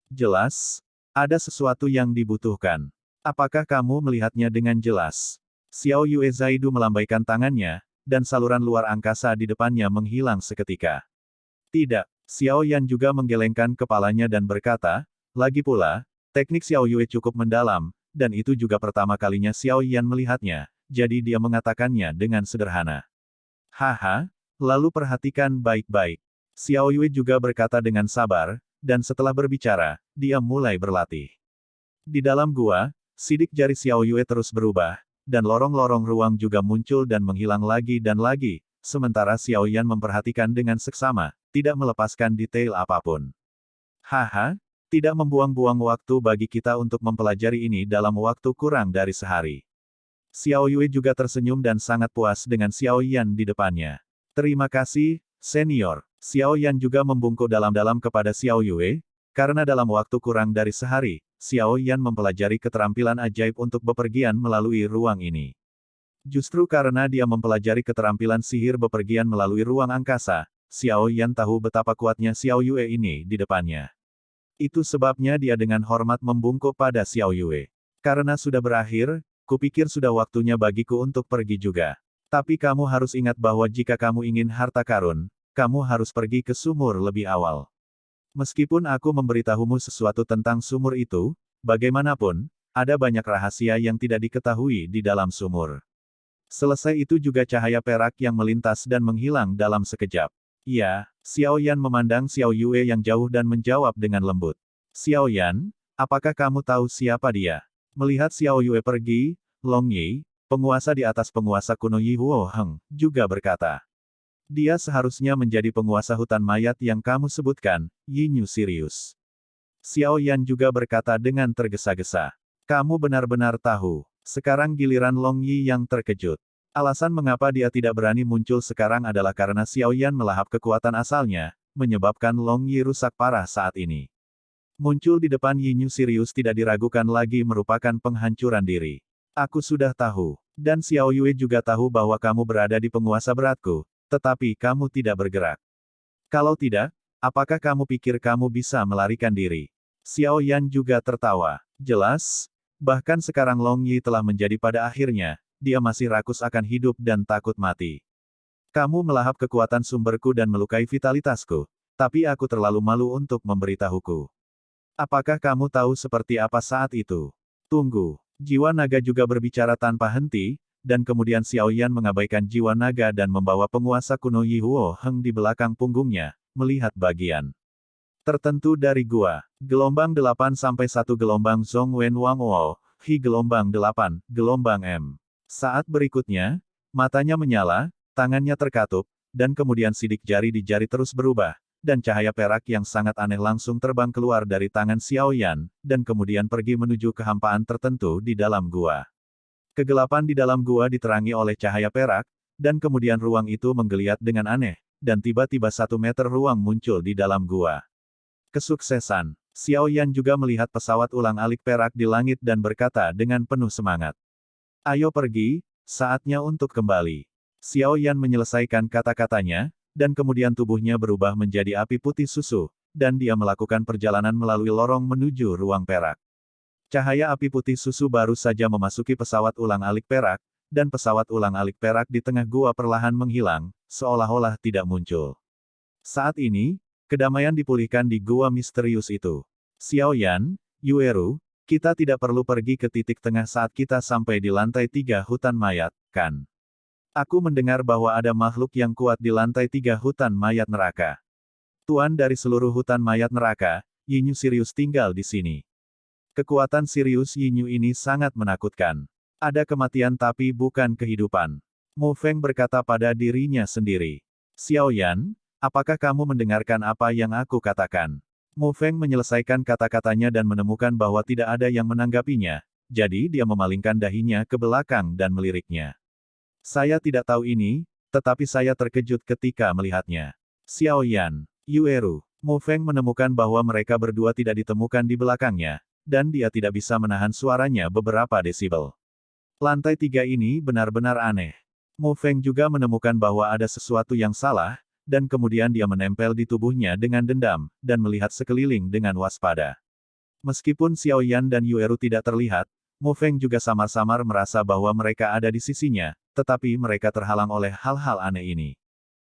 Speaker 1: Jelas, ada sesuatu yang dibutuhkan. Apakah kamu melihatnya dengan jelas? Xiao Yue Zaidu melambaikan tangannya, dan saluran luar angkasa di depannya menghilang seketika. Tidak, Xiao Yan juga menggelengkan kepalanya dan berkata, lagi pula, teknik Xiao Yue cukup mendalam, dan itu juga pertama kalinya Xiao Yan melihatnya, jadi dia mengatakannya dengan sederhana. Haha, lalu perhatikan baik-baik. Xiao Yue juga berkata dengan sabar, dan setelah berbicara, dia mulai berlatih. Di dalam gua, sidik jari Xiao Yue terus berubah, dan lorong-lorong ruang juga muncul dan menghilang lagi dan lagi, sementara Xiao Yan memperhatikan dengan seksama, tidak melepaskan detail apapun. Haha, tidak membuang-buang waktu bagi kita untuk mempelajari ini dalam waktu kurang dari sehari. Xiao Yue juga tersenyum dan sangat puas dengan Xiao Yan di depannya. Terima kasih, senior. Xiao Yan juga membungkuk dalam-dalam kepada Xiao Yue, karena dalam waktu kurang dari sehari, Xiao Yan mempelajari keterampilan ajaib untuk bepergian melalui ruang ini. Justru karena dia mempelajari keterampilan sihir bepergian melalui ruang angkasa, Xiao Yan tahu betapa kuatnya Xiao Yue ini di depannya. Itu sebabnya dia dengan hormat membungkuk pada Xiao Yue. Karena sudah berakhir, kupikir sudah waktunya bagiku untuk pergi juga. Tapi kamu harus ingat bahwa jika kamu ingin harta karun, kamu harus pergi ke sumur lebih awal. Meskipun aku memberitahumu sesuatu tentang sumur itu, bagaimanapun, ada banyak rahasia yang tidak diketahui di dalam sumur. Selesai itu juga cahaya perak yang melintas dan menghilang dalam sekejap. Ya, Xiao Yan memandang Xiao Yue yang jauh dan menjawab dengan lembut. Xiao Yan, apakah kamu tahu siapa dia? Melihat Xiao Yue pergi, Long Yi, penguasa di atas penguasa kuno Yi Huo Heng, juga berkata. Dia seharusnya menjadi penguasa hutan mayat yang kamu sebutkan, Yinyu Sirius. Xiao Yan juga berkata dengan tergesa-gesa. Kamu benar-benar tahu. Sekarang giliran Long Yi yang terkejut. Alasan mengapa dia tidak berani muncul sekarang adalah karena Xiao Yan melahap kekuatan asalnya, menyebabkan Long Yi rusak parah saat ini. Muncul di depan Yinyu Sirius tidak diragukan lagi merupakan penghancuran diri. Aku sudah tahu. Dan Xiao Yue juga tahu bahwa kamu berada di penguasa beratku. Tetapi kamu tidak bergerak. Kalau tidak, apakah kamu pikir kamu bisa melarikan diri? Xiao Yan juga tertawa. Jelas, bahkan sekarang Long Yi telah menjadi pada akhirnya, dia masih rakus akan hidup dan takut mati. Kamu melahap kekuatan sumberku dan melukai vitalitasku, tapi aku terlalu malu untuk memberitahuku. Apakah kamu tahu seperti apa saat itu? Tunggu, jiwa naga juga berbicara tanpa henti, dan kemudian Xiao Yan mengabaikan jiwa naga dan membawa penguasa kuno Yi Huo Heng di belakang punggungnya, melihat bagian tertentu dari gua. Gelombang 8 sampai 1 gelombang Zhong Wen Wang Wo, Hi gelombang 8, gelombang M. Saat berikutnya, matanya menyala, tangannya terkatup, dan kemudian sidik jari di jari terus berubah, dan cahaya perak yang sangat aneh langsung terbang keluar dari tangan Xiao Yan, dan kemudian pergi menuju kehampaan tertentu di dalam gua. Kegelapan di dalam gua diterangi oleh cahaya perak, dan kemudian ruang itu menggeliat dengan aneh, dan tiba-tiba 1 meter ruang muncul di dalam gua. Kesuksesan. Xiao Yan juga melihat pesawat ulang-alik perak di langit dan berkata dengan penuh semangat. Ayo pergi, saatnya untuk kembali. Xiao Yan menyelesaikan kata-katanya, dan kemudian tubuhnya berubah menjadi api putih susu, dan dia melakukan perjalanan melalui lorong menuju ruang perak. Cahaya api putih susu baru saja memasuki pesawat ulang-alik perak, dan pesawat ulang-alik perak di tengah gua perlahan menghilang, seolah-olah tidak muncul. Saat ini, kedamaian dipulihkan di gua misterius itu. Xiao Yan, Yueru, kita tidak perlu pergi ke titik tengah saat kita sampai di lantai 3 hutan mayat, kan? Aku mendengar bahwa ada makhluk yang kuat di lantai 3 hutan mayat neraka. Tuan dari seluruh hutan mayat neraka, Yinyu Sirius tinggal di sini. Kekuatan Sirius Yinyu ini sangat menakutkan. Ada kematian tapi bukan kehidupan. Mu Feng berkata pada dirinya sendiri. Xiao Yan, apakah kamu mendengarkan apa yang aku katakan? Mu Feng menyelesaikan kata-katanya dan menemukan bahwa tidak ada yang menanggapinya, jadi dia memalingkan dahinya ke belakang dan meliriknya. Saya tidak tahu ini, tetapi saya terkejut ketika melihatnya. Xiao Yan, Yueru, Mu Feng menemukan bahwa mereka berdua tidak ditemukan di belakangnya, dan dia tidak bisa menahan suaranya beberapa desibel. Lantai 3 ini benar-benar aneh. Mu Feng juga menemukan bahwa ada sesuatu yang salah, dan kemudian dia menempel di tubuhnya dengan dendam, dan melihat sekeliling dengan waspada. Meskipun Xiao Yan dan Yueru tidak terlihat, Mu Feng juga samar-samar merasa bahwa mereka ada di sisinya, tetapi mereka terhalang oleh hal-hal aneh ini.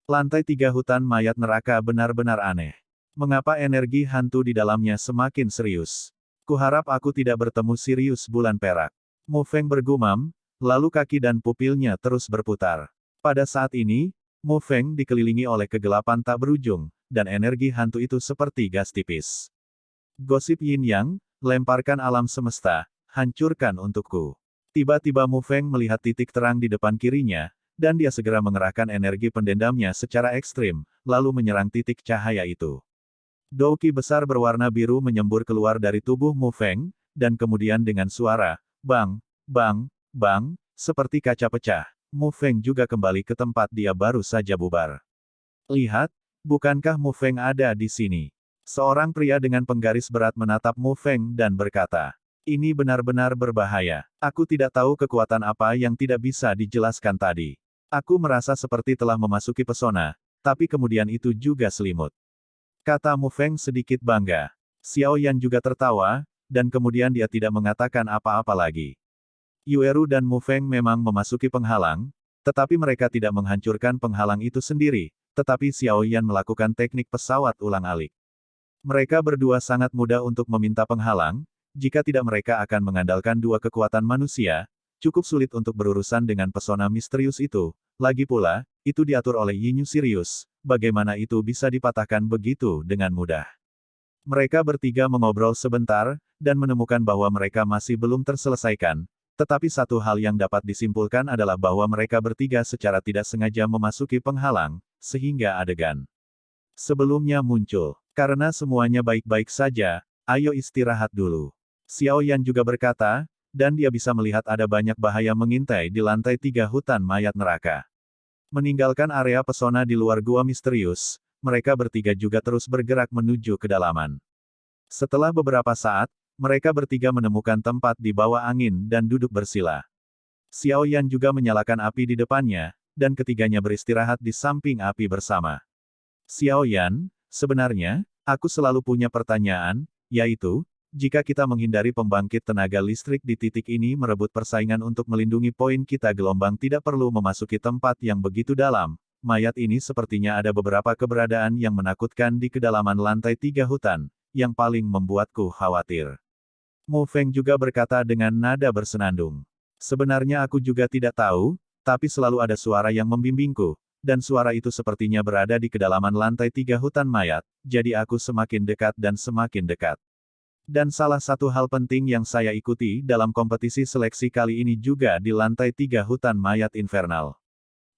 Speaker 1: Lantai 3 hutan mayat neraka benar-benar aneh. Mengapa energi hantu di dalamnya semakin serius? Kuharap aku tidak bertemu Sirius bulan perak. Mu Feng bergumam, lalu kaki dan pupilnya terus berputar. Pada saat ini, Mu Feng dikelilingi oleh kegelapan tak berujung, dan energi hantu itu seperti gas tipis. Gosip Yin Yang, lemparkan alam semesta, hancurkan untukku. Tiba-tiba Mu Feng melihat titik terang di depan kirinya, dan dia segera mengerahkan energi pendendamnya secara ekstrim, lalu menyerang titik cahaya itu. Douki besar berwarna biru menyembur keluar dari tubuh Mu Feng, dan kemudian dengan suara, bang, bang, bang, seperti kaca pecah, Mu Feng juga kembali ke tempat dia baru saja bubar. Lihat, bukankah Mu Feng ada di sini? Seorang pria dengan penggaris berat menatap Mu Feng dan berkata, ini benar-benar berbahaya. Aku tidak tahu kekuatan apa yang tidak bisa dijelaskan tadi. Aku merasa seperti telah memasuki pesona, tapi kemudian itu juga selimut. Kata Mu Feng sedikit bangga. Xiao Yan juga tertawa, dan kemudian dia tidak mengatakan apa-apa lagi. Yueru dan Mu Feng memang memasuki penghalang, tetapi mereka tidak menghancurkan penghalang itu sendiri, tetapi Xiao Yan melakukan teknik pesawat ulang-alik. Mereka berdua sangat mudah untuk meminta penghalang, jika tidak mereka akan mengandalkan dua kekuatan manusia, cukup sulit untuk berurusan dengan pesona misterius itu. Lagi pula, itu diatur oleh Yinyu Sirius, bagaimana itu bisa dipatahkan begitu dengan mudah. Mereka bertiga mengobrol sebentar, dan menemukan bahwa mereka masih belum terselesaikan, tetapi satu hal yang dapat disimpulkan adalah bahwa mereka bertiga secara tidak sengaja memasuki penghalang, sehingga adegan sebelumnya muncul. Karena semuanya baik-baik saja, ayo istirahat dulu. Xiao Yan juga berkata, dan dia bisa melihat ada banyak bahaya mengintai di lantai 3 hutan mayat neraka. Meninggalkan area pesona di luar gua misterius, mereka bertiga juga terus bergerak menuju kedalaman. Setelah beberapa saat, mereka bertiga menemukan tempat di bawah angin dan duduk bersila. Xiao Yan juga menyalakan api di depannya, dan ketiganya beristirahat di samping api bersama. Xiao Yan, sebenarnya, aku selalu punya pertanyaan, yaitu, jika kita menghindari pembangkit tenaga listrik di titik ini merebut persaingan untuk melindungi poin kita, gelombang tidak perlu memasuki tempat yang begitu dalam. Mayat ini sepertinya ada beberapa keberadaan yang menakutkan di kedalaman lantai 3 hutan, yang paling membuatku khawatir. Mu Feng juga berkata dengan nada bersenandung. Sebenarnya aku juga tidak tahu, tapi selalu ada suara yang membimbingku, dan suara itu sepertinya berada di kedalaman lantai 3 hutan mayat, jadi aku semakin dekat dan semakin dekat. Dan salah satu hal penting yang saya ikuti dalam kompetisi seleksi kali ini juga di lantai 3 hutan mayat infernal.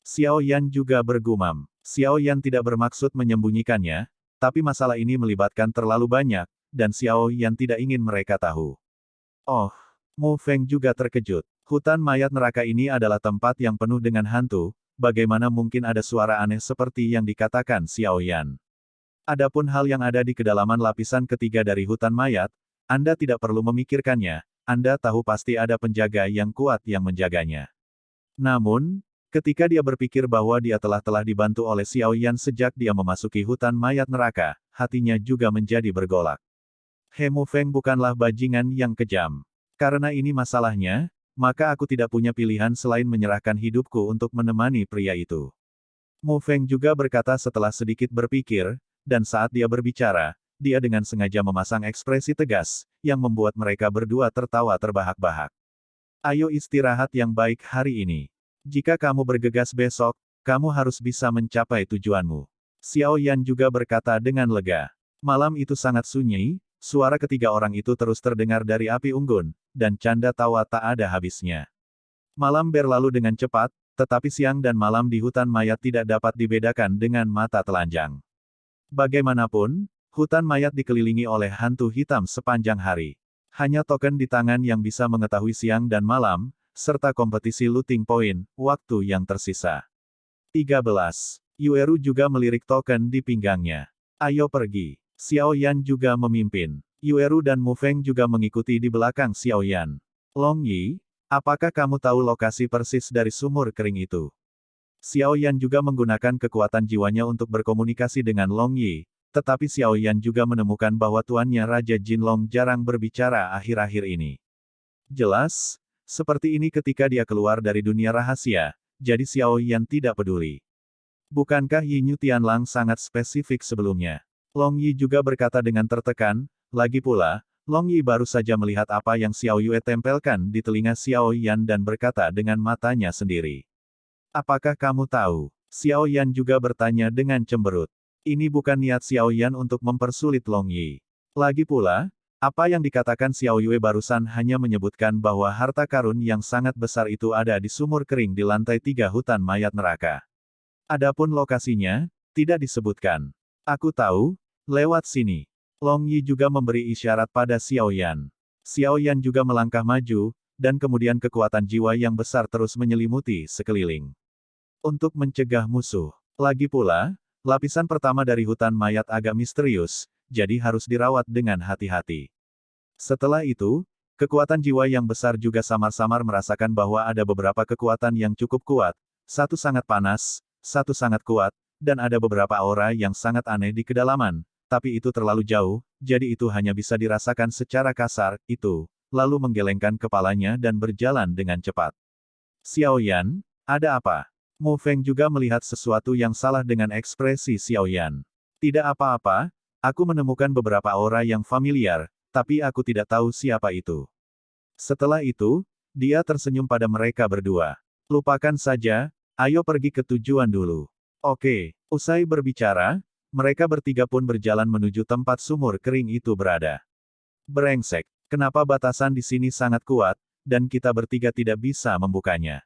Speaker 1: Xiao Yan juga bergumam. Xiao Yan tidak bermaksud menyembunyikannya, tapi masalah ini melibatkan terlalu banyak, dan Xiao Yan tidak ingin mereka tahu. Oh, Mu Feng juga terkejut. Hutan mayat neraka ini adalah tempat yang penuh dengan hantu, bagaimana mungkin ada suara aneh seperti yang dikatakan Xiao Yan. Adapun hal yang ada di kedalaman lapisan ketiga dari hutan mayat, Anda tidak perlu memikirkannya, Anda tahu pasti ada penjaga yang kuat yang menjaganya. Namun, ketika dia berpikir bahwa dia telah dibantu oleh Xiao Yan sejak dia memasuki hutan mayat neraka, hatinya juga menjadi bergolak. He Mu Feng bukanlah bajingan yang kejam. Karena ini masalahnya, maka aku tidak punya pilihan selain menyerahkan hidupku untuk menemani pria itu. Mu Feng juga berkata setelah sedikit berpikir, dan saat dia berbicara, dia dengan sengaja memasang ekspresi tegas, yang membuat mereka berdua tertawa terbahak-bahak. Ayo istirahat yang baik hari ini. Jika kamu bergegas besok, kamu harus bisa mencapai tujuanmu. Xiao Yan juga berkata dengan lega. Malam itu sangat sunyi, suara ketiga orang itu terus terdengar dari api unggun, dan canda tawa tak ada habisnya. Malam berlalu dengan cepat, tetapi siang dan malam di hutan mayat tidak dapat dibedakan dengan mata telanjang. Bagaimanapun, hutan mayat dikelilingi oleh hantu hitam sepanjang hari. Hanya token di tangan yang bisa mengetahui siang dan malam, serta kompetisi looting poin, waktu yang tersisa. 13. Yueru juga melirik token di pinggangnya. Ayo pergi. Xiao Yan juga memimpin. Yueru dan Mu Feng juga mengikuti di belakang Xiao Yan. Long Yi, apakah kamu tahu lokasi persis dari sumur kering itu? Xiao Yan juga menggunakan kekuatan jiwanya untuk berkomunikasi dengan Long Yi, tetapi Xiao Yan juga menemukan bahwa tuannya Raja Jinlong jarang berbicara akhir-akhir ini. Jelas, seperti ini ketika dia keluar dari dunia rahasia, jadi Xiao Yan tidak peduli. Bukankah Yin Tianlang sangat spesifik sebelumnya? Long Yi juga berkata dengan tertekan, lagi pula, Long Yi baru saja melihat apa yang Xiao Yue tempelkan di telinga Xiao Yan dan berkata dengan matanya sendiri. Apakah kamu tahu? Xiao Yan juga bertanya dengan cemberut. Ini bukan niat Xiao Yan untuk mempersulit Long Yi. Lagi pula, apa yang dikatakan Xiao Yue barusan hanya menyebutkan bahwa harta karun yang sangat besar itu ada di sumur kering di lantai 3 hutan mayat neraka. Adapun lokasinya, tidak disebutkan. Aku tahu, lewat sini. Long Yi juga memberi isyarat pada Xiao Yan. Xiao Yan juga melangkah maju, dan kemudian kekuatan jiwa yang besar terus menyelimuti sekeliling. Untuk mencegah musuh. Lagi pula, lapisan pertama dari hutan mayat agak misterius, jadi harus dirawat dengan hati-hati. Setelah itu, kekuatan jiwa yang besar juga samar-samar merasakan bahwa ada beberapa kekuatan yang cukup kuat, satu sangat panas, satu sangat kuat, dan ada beberapa aura yang sangat aneh di kedalaman, tapi itu terlalu jauh, jadi itu hanya bisa dirasakan secara kasar, lalu menggelengkan kepalanya dan berjalan dengan cepat. Xiao Yan, ada apa? Mu Feng juga melihat sesuatu yang salah dengan ekspresi Xiao Yan. Tidak apa-apa, aku menemukan beberapa aura yang familiar, tapi aku tidak tahu siapa itu. Setelah itu, dia tersenyum pada mereka berdua. Lupakan saja, ayo pergi ke tujuan dulu. Oke, usai berbicara, mereka bertiga pun berjalan menuju tempat sumur kering itu berada. Brengsek, kenapa batasan di sini sangat kuat, dan kita bertiga tidak bisa membukanya?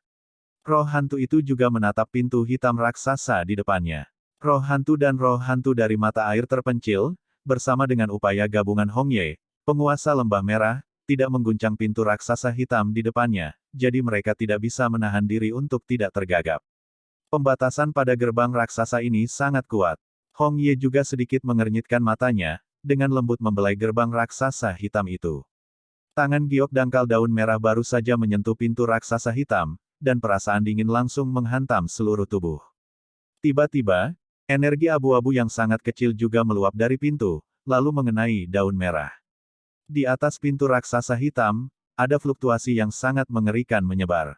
Speaker 1: Roh hantu itu juga menatap pintu hitam raksasa di depannya. Roh hantu dan roh hantu dari mata air terpencil, bersama dengan upaya gabungan Hong Ye, penguasa lembah merah, tidak mengguncang pintu raksasa hitam di depannya, jadi mereka tidak bisa menahan diri untuk tidak tergagap. Pembatasan pada gerbang raksasa ini sangat kuat. Hong Ye juga sedikit mengernyitkan matanya, dengan lembut membelai gerbang raksasa hitam itu. Tangan giok dangkal daun merah baru saja menyentuh pintu raksasa hitam, dan perasaan dingin langsung menghantam seluruh tubuh. Tiba-tiba, energi abu-abu yang sangat kecil juga meluap dari pintu, lalu mengenai daun merah. Di atas pintu raksasa hitam, ada fluktuasi yang sangat mengerikan menyebar.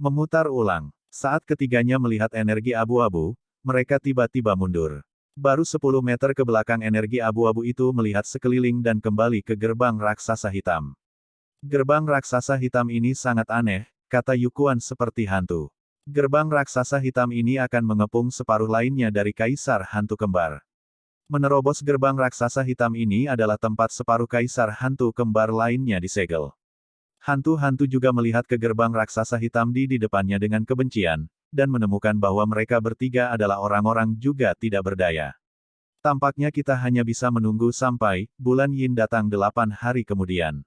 Speaker 1: Memutar ulang. Saat ketiganya melihat energi abu-abu, mereka tiba-tiba mundur. Baru 10 meter ke belakang energi abu-abu itu melihat sekeliling dan kembali ke gerbang raksasa hitam. Gerbang raksasa hitam ini sangat aneh, kata Yukuan seperti hantu. Gerbang raksasa hitam ini akan mengepung separuh lainnya dari Kaisar Hantu Kembar. Menerobos gerbang raksasa hitam ini adalah tempat separuh Kaisar Hantu Kembar lainnya disegel. Hantu-hantu juga melihat ke gerbang raksasa hitam di depannya dengan kebencian, dan menemukan bahwa mereka bertiga adalah orang-orang juga tidak berdaya. Tampaknya kita hanya bisa menunggu sampai bulan Yin datang 8 hari kemudian.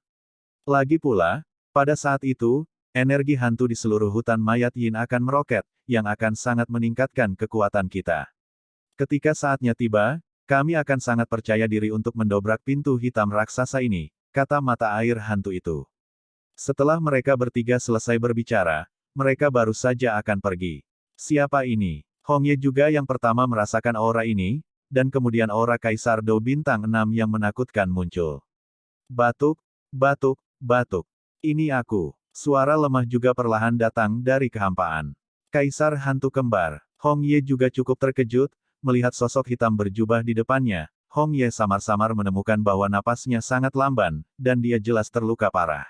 Speaker 1: Lagi pula, pada saat itu, energi hantu di seluruh hutan mayat Yin akan meroket, yang akan sangat meningkatkan kekuatan kita. Ketika saatnya tiba, kami akan sangat percaya diri untuk mendobrak pintu hitam raksasa ini, kata mata air hantu itu. Setelah mereka bertiga selesai berbicara, mereka baru saja akan pergi. Siapa ini? Hong Ye juga yang pertama merasakan aura ini, dan kemudian aura Kaisar Do Bintang 6 yang menakutkan muncul. Batuk, batuk, batuk. Ini aku. Suara lemah juga perlahan datang dari kehampaan. Kaisar Hantu Kembar. Hong Ye juga cukup terkejut, melihat sosok hitam berjubah di depannya. Hong Ye samar-samar menemukan bahwa napasnya sangat lamban, dan dia jelas terluka parah.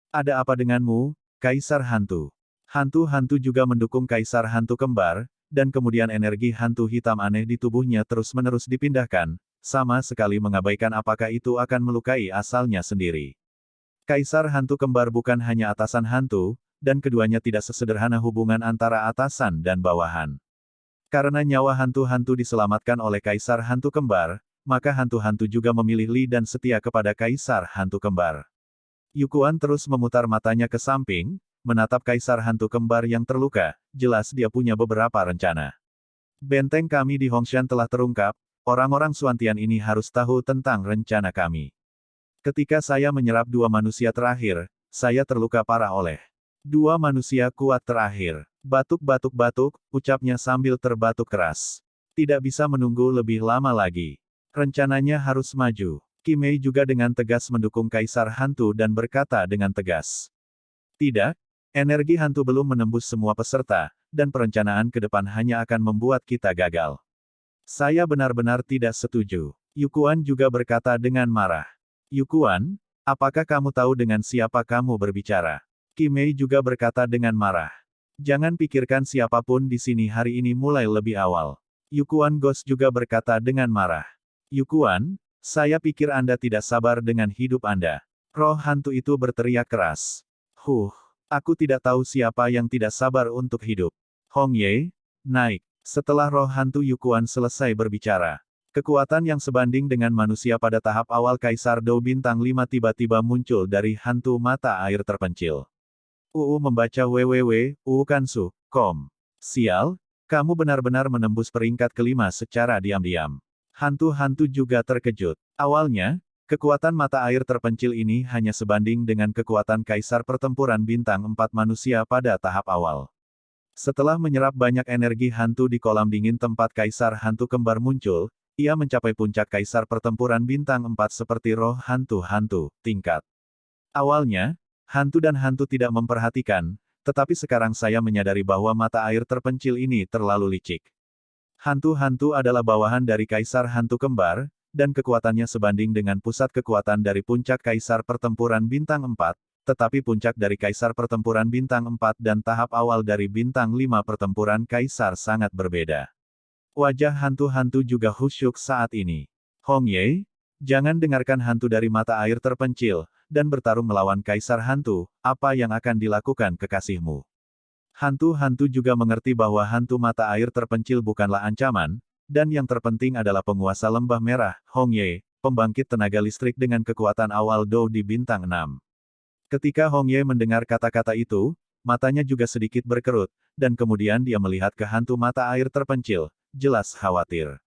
Speaker 1: Ada apa denganmu, Kaisar Hantu? Hantu-hantu juga mendukung Kaisar Hantu Kembar, dan kemudian energi hantu hitam aneh di tubuhnya terus-menerus dipindahkan, sama sekali mengabaikan apakah itu akan melukai asalnya sendiri. Kaisar Hantu Kembar bukan hanya atasan hantu, dan keduanya tidak sesederhana hubungan antara atasan dan bawahan. Karena nyawa hantu-hantu diselamatkan oleh Kaisar Hantu Kembar, maka hantu-hantu juga memilih Li dan setia kepada Kaisar Hantu Kembar. Yukuan terus memutar matanya ke samping, menatap Kaisar Hantu Kembar yang terluka, jelas dia punya beberapa rencana. Benteng kami di Hongshan telah terungkap, Orang-orang Suantian ini harus tahu tentang rencana kami. Ketika saya menyerap dua manusia terakhir, saya terluka parah oleh dua manusia kuat terakhir. Batuk-batuk-batuk, ucapnya sambil terbatuk keras. Tidak bisa menunggu lebih lama lagi. Rencananya harus maju. Kimei juga dengan tegas mendukung Kaisar Hantu dan berkata dengan tegas. Tidak, energi hantu belum menembus semua peserta, dan perencanaan ke depan hanya akan membuat kita gagal. Saya benar-benar tidak setuju. Yukuan juga berkata dengan marah. Yukuan, apakah kamu tahu dengan siapa kamu berbicara? Kimei juga berkata dengan marah. Jangan pikirkan siapapun di sini hari ini mulai lebih awal. Yukuan Ghost juga berkata dengan marah. Yukuan, saya pikir Anda tidak sabar dengan hidup Anda. Roh hantu itu berteriak keras. Aku tidak tahu siapa yang tidak sabar untuk hidup. Hong Ye, naik. Setelah roh hantu Yukuan selesai berbicara, kekuatan yang sebanding dengan manusia pada tahap awal Kaisar Dou Bintang 5 tiba-tiba muncul dari hantu mata air terpencil. Membaca www.uukansu.com. Sial, kamu benar-benar menembus peringkat kelima secara diam-diam. Hantu-hantu juga terkejut. Awalnya, kekuatan mata air terpencil ini hanya sebanding dengan kekuatan Kaisar Pertempuran Bintang 4 manusia pada tahap awal. Setelah menyerap banyak energi hantu di kolam dingin tempat Kaisar Hantu Kembar muncul, ia mencapai puncak Kaisar Pertempuran Bintang 4 seperti roh hantu-hantu, tingkat. Awalnya, hantu dan hantu tidak memperhatikan, tetapi sekarang saya menyadari bahwa mata air terpencil ini terlalu licik. Hantu-hantu adalah bawahan dari Kaisar Hantu Kembar, dan kekuatannya sebanding dengan pusat kekuatan dari puncak Kaisar Pertempuran Bintang 4, tetapi puncak dari Kaisar Pertempuran Bintang 4 dan tahap awal dari Bintang 5 Pertempuran Kaisar sangat berbeda. Wajah hantu-hantu juga khusyuk saat ini. Hong Ye, jangan dengarkan hantu dari mata air terpencil, dan bertarung melawan Kaisar Hantu, apa yang akan dilakukan kekasihmu. Hantu-hantu juga mengerti bahwa hantu mata air terpencil bukanlah ancaman, dan yang terpenting adalah penguasa lembah merah, Hong Ye, pembangkit tenaga listrik dengan kekuatan awal Dou di Bintang 6. Ketika Hong Ye mendengar kata-kata itu, matanya juga sedikit berkerut, dan kemudian dia melihat ke hantu mata air terpencil, jelas khawatir.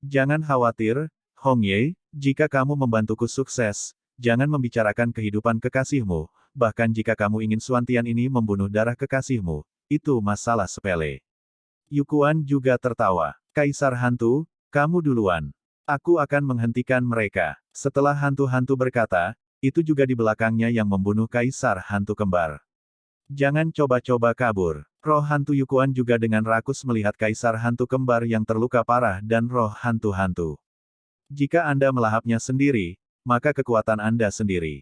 Speaker 1: Jangan khawatir, Hong Ye, jika kamu membantuku sukses, jangan membicarakan kehidupan kekasihmu, bahkan jika kamu ingin Suantian ini membunuh darah kekasihmu, itu masalah sepele. Yukuan juga tertawa. Kaisar Hantu, kamu duluan. Aku akan menghentikan mereka. Setelah hantu-hantu berkata, itu juga di belakangnya yang membunuh Kaisar Hantu Kembar. Jangan coba-coba kabur. Roh hantu Yukuan juga dengan rakus melihat Kaisar Hantu Kembar yang terluka parah dan roh hantu-hantu. Jika Anda melahapnya sendiri, maka kekuatan Anda sendiri.